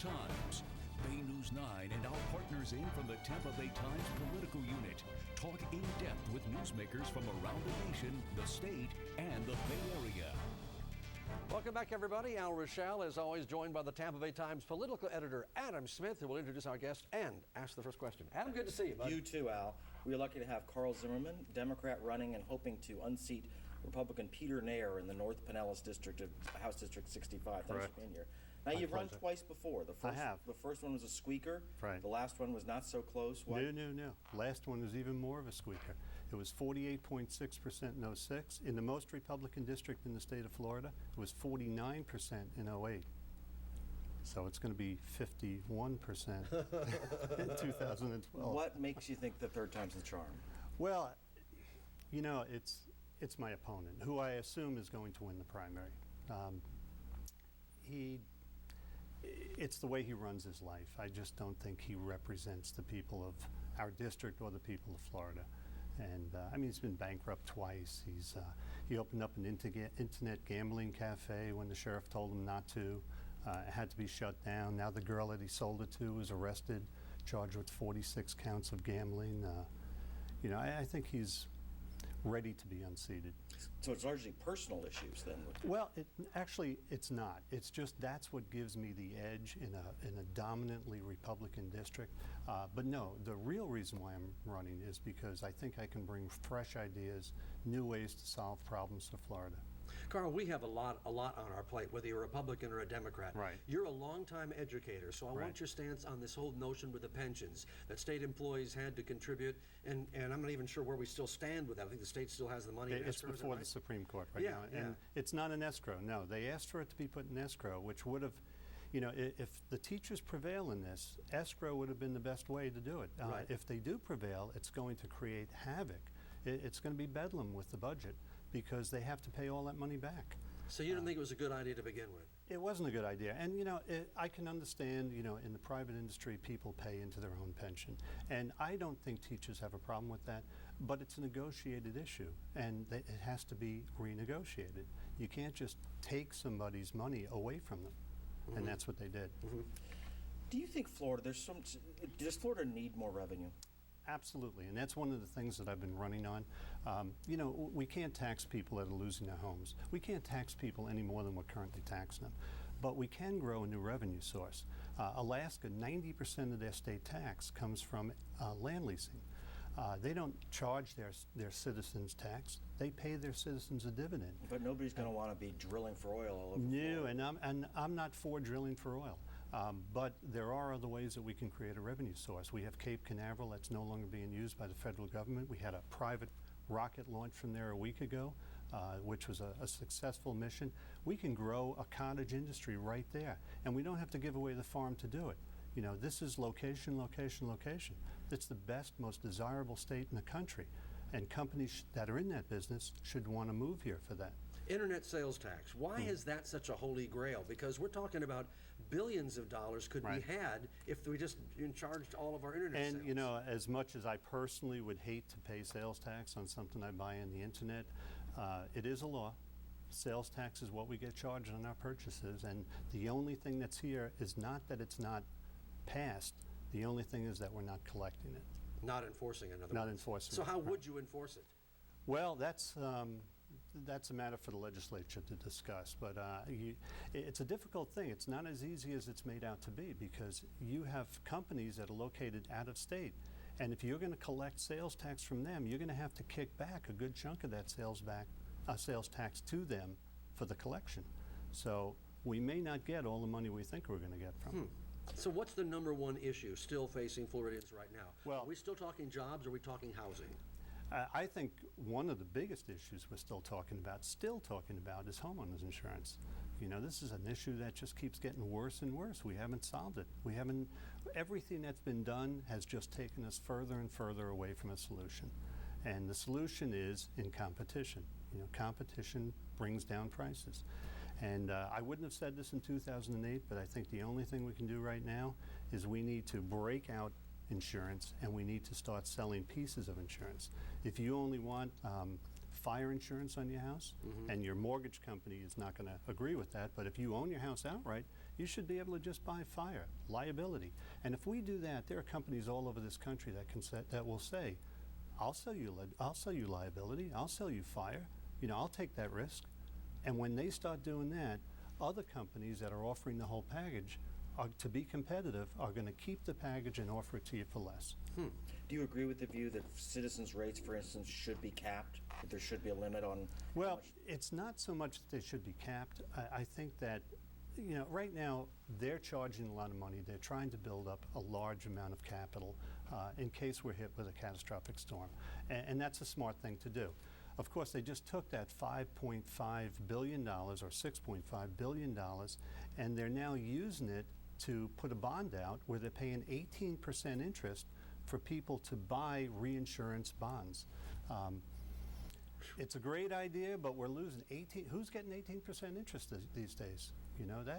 Times. Bay News 9 and our partners in from the Tampa Bay Times political unit talk in depth with newsmakers from around the nation, the state, and the Bay Area. Welcome back, everybody. Al Rochelle is always joined by the Tampa Bay Times political editor, Adam Smith, who will introduce our guest and ask the first question. Adam, good to see you, bud. You too, Al. We are lucky to have Carl Zimmermann, Democrat running and hoping to unseat Republican Peter Nair in the North Pinellas district of House District 65. Thanks for being here. Now, you've run twice before. I have. The first one was a squeaker. Right. The last one was not so close. Why? No. Last one was even more of a squeaker. It was 48.6% in 06. In the most Republican district in the state of Florida, it was 49% in 08. So it's going to be 51% in 2012. What makes you think the third time's the charm? Well, you know, it's my opponent, who I assume is going to win the primary. It's the way he runs his life. I just don't think he represents the people of our district or the people of Florida. And I mean, he's been bankrupt twice. He opened up an internet gambling cafe when the sheriff told him not to. It had to be shut down. Now the girl that he sold it to was arrested, charged with 46 counts of gambling. You know, I think he's ready to be unseated. So it's largely personal issues then? Well, actually, it's not. It's just that's what gives me the edge in a dominantly Republican district. But no, the real reason why I'm running is because I think I can bring fresh ideas, new ways to solve problems for Florida. Carl, we have a lot on our plate, whether you're a Republican or a Democrat. Right. You're a longtime educator, so I want your stance on this whole notion with the pensions that state employees had to contribute, and I'm not even sure where we still stand with that. I think the state still has the money in escrow. It's before the Supreme Court right now. And it's not an escrow. No, they asked for it to be put in escrow, which would have, you know, if the teachers prevail in this, escrow would have been the best way to do it. If they do prevail, it's going to create havoc. It's going to be bedlam with the budget because they have to pay all that money back. So you didn't think it was a good idea to begin with? It wasn't a good idea. And, you know, I can understand, you know, in the private industry, people pay into their own pension. And I don't think teachers have a problem with that, but it's a negotiated issue, and it has to be renegotiated. You can't just take somebody's money away from them, and that's what they did. Do you think Florida, does Florida need more revenue? Absolutely, and that's one of the things that I've been running on. You know, we can't tax people that are losing their homes. We can't tax people any more than we're currently taxing them. But we can grow a new revenue source. Alaska, 90% of their state tax comes from land leasing. They don't charge their citizens tax. They pay their citizens a dividend. But nobody's going to want to be drilling for oil all over Florida. No, and I'm not for drilling for oil. But there are other ways that we can create a revenue source. We have Cape Canaveral that's no longer being used by the federal government. We had a private rocket launch from there a week ago, which was a successful mission. We can grow a cottage industry right there, and we don't have to give away the farm to do it. You know, this is location, location, location. It's the best, most desirable state in the country, and companies that are in that business should want to move here for that. Internet sales tax. Why is that such a holy grail? Because we're talking about billions of dollars could be had if we just charged all of our internet sales. And, you know, as much as I personally would hate to pay sales tax on something I buy on the internet, it is a law. Sales tax is what we get charged on our purchases, and the only thing that's here is not that it's not passed. The only thing is that we're not collecting it. Not enforcing it, in other words. Not enforcing it. So how would you enforce it? Well, that's a matter for the legislature to discuss, but it's a difficult thing. It's not as easy as it's made out to be because you have companies that are located out of state, and if you're going to collect sales tax from them, you're going to have to kick back a good chunk of that sales tax to them for the collection. So we may not get all the money we think we're going to get from them. So what's the number one issue still facing Floridians right now? Well, are we still talking jobs or are we talking housing? I think one of the biggest issues we're still talking about is homeowners insurance. You know, this is an issue that just keeps getting worse and worse. We haven't solved it. Everything that's been done has just taken us further and further away from a solution. And the solution is in competition. You know, competition brings down prices. And I wouldn't have said this in 2008, but I think the only thing we can do right now is we need to break out insurance, and we need to start selling pieces of insurance. If you only want fire insurance on your house, and your mortgage company is not going to agree with that, but if you own your house outright, you should be able to just buy fire, liability. And if we do that, there are companies all over this country that will say, I'll sell you liability, I'll sell you fire, I'll take that risk. And when they start doing that, other companies that are offering the whole package to be competitive are going to keep the package and offer it to you for less. Do you agree with the view that citizens' rates, for instance, should be capped? That there should be a limit on? Well, it's not so much that they should be capped. I think that, right now they're charging a lot of money. They're trying to build up a large amount of capital in case we're hit with a catastrophic storm. And that's a smart thing to do. Of course, they just took that $5.5 billion or $6.5 billion, and they're now using it to put a bond out where they're paying 18% interest for people to buy reinsurance bonds. It's a great idea, but we're losing 18. Who's getting 18% interest these days?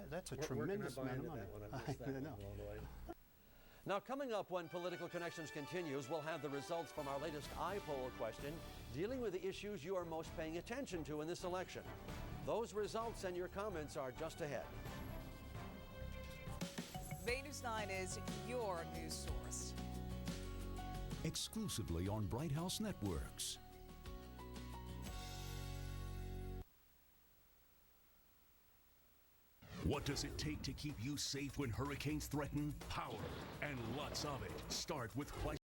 That's a tremendous amount of money. I know. Now, coming up when Political Connections continues, we'll have the results from our latest iPoll question dealing with the issues you are most paying attention to in this election. Those results and your comments are just ahead. Bay News 9 is your news source. Exclusively on Bright House Networks. What does it take to keep you safe when hurricanes threaten? Power and lots of it. Start with